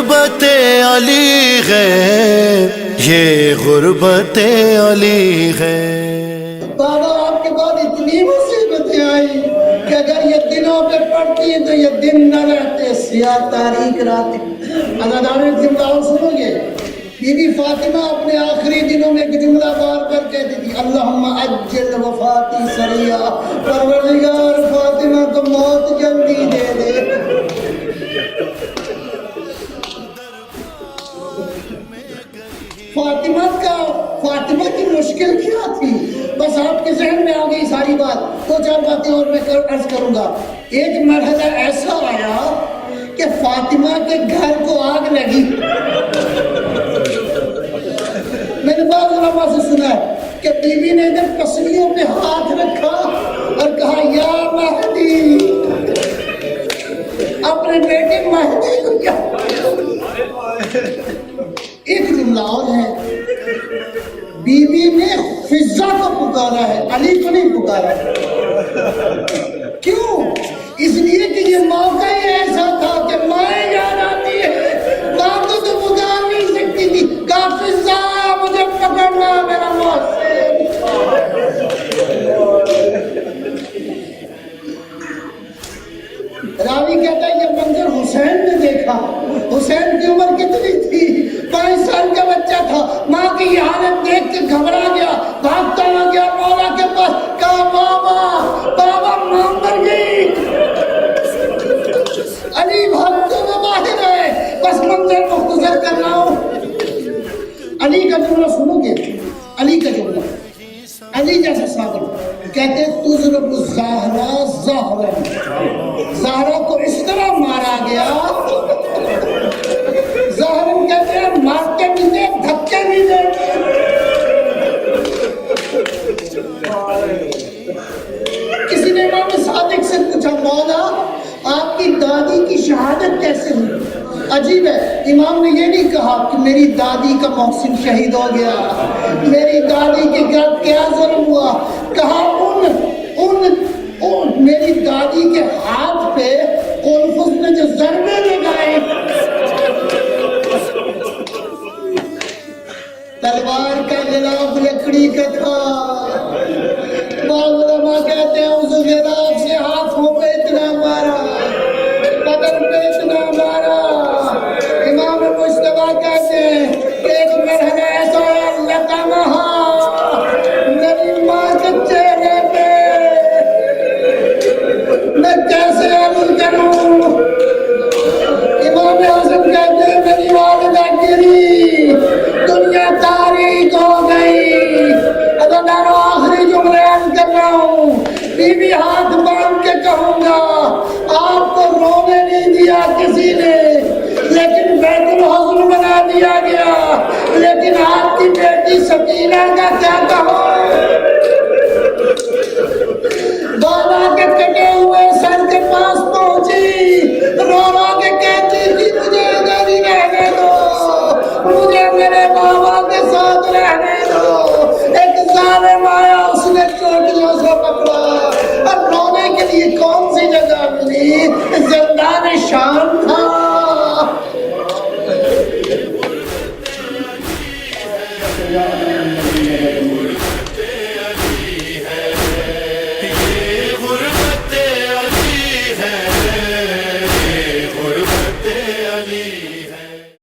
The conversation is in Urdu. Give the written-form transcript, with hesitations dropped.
غربت علی ہے، یہ غربت علی ہے۔ بابا آپ کے بعد اتنی مصیبتیں آئی کہ اگر یہ دنوں پہ پڑتی ہیں تو یہ دن نہ رہتے، سیاہ تاریک رات۔ عزادار جملہ اور سنو گے، بی بی فاطمہ اپنے آخری دنوں میں ایک جملہ بار بار کہتی تھی، اللہم عجل وفاتی سریع، پروردگار فاطمہ کو موت جلدی دے دے۔ فاطمہ کی مشکل کیا تھی؟ بس آپ کے ذہن میں آ گئی ساری بات۔ دو چار باتیں اور میں عرض کروں گا۔ ایک مرحلہ ایسا آیا کہ فاطمہ کے گھر کو آگ لگی۔ میں نے بعض علماء سے سنا ہے کہ بی بی نے ادھر پسلیوں پہ ہاتھ رکھا اور کہا یا مہدی، اپنے بیٹے مہدی کو کیا۔ ایک جملہ اور ہے، بی بی نے حفظہ کو پکارا ہے، علی کو نہیں پکارا ہے۔ کیوں؟ اس لیے کہ یہ موقع ہی ایسا تھا کہ مائیں یاد آتی ہے، ماں کو تو پکار نہیں سکتی تھی، کہا حفظہ مجھے پکڑنا میرا مصائب۔ راوی کہتا ہے یہ منظر حسین نے دیکھا۔ حسین کی عمر کتنی تھی؟ 22 سال کا بچہ تھا۔ ماں کی یہ حالت دیکھ کے گھبرا گیا، بھاگتا آ گیا مولا کے پاس، کہا بابا بابا ماں مر گئی۔ علی بھاگتے ہوئے باہر آئے، بس منظر مختصر کر رہا ہوں۔ علی کا جملہ سنو گے، علی کا جملہ، علی جیسا صادق کہتے تضرب زہرا زہرا، زہرا کو اس طرح مارا گیا، زہرا کہتے ہیں مارتے بھی دے دھکے بھی دے۔ کسی نے امام صادق سے پوچھا مولا آپ کی دادی کی شہادت کیسے ہوئی؟ عجیب ہے، امام نے یہ نہیں کہا کہ میری دادی کا محسن شہید ہو گیا، میری دادی کے گھر کیا ظلم ہوا، کہا میری دادی کے ہاتھ پہ قلفز نے جو ضربے لگائے، تلوار کا غلاف لکڑی کا تھا۔ بعض علماء کہتے ہیں اس غلاف سے ہاتھوں پہ اتنا مارا، بدن پہ اتنا مارا۔ امام مجتبیٰ کہتے ہیں کہ ایک مرحلہ ایسا ہے لطمہا، میری ماں کے چہرے پہ میں کیسے عمل کروں۔ امام حسن کہتے ہیں میری والدہ گری، دنیا تاریک ہو گئی۔ اگر میں آخری جملے عرض کر رہا ہوں، بی بی ہاتھ باندھ کے کہوں گا آپ کو رونے نہیں دیا کسی نے، لیکن بیت الحزن بنا دیا گیا، لیکن آپ کی بیٹی سکینہ کا کیا کہو؟ بابا کے کٹے ہوئے سر کے پاس پہنچی، رو رو کے کہتی تھی مجھے ادھر ہی رہنے دو، مجھے میرے بابا کے ساتھ رہنے دو۔ ایک ظالم آیا، اس نے چوٹیوں سے پکڑا، اور رونے کے لیے کون سی جگہ ملی؟ زندان شام تھا۔ علی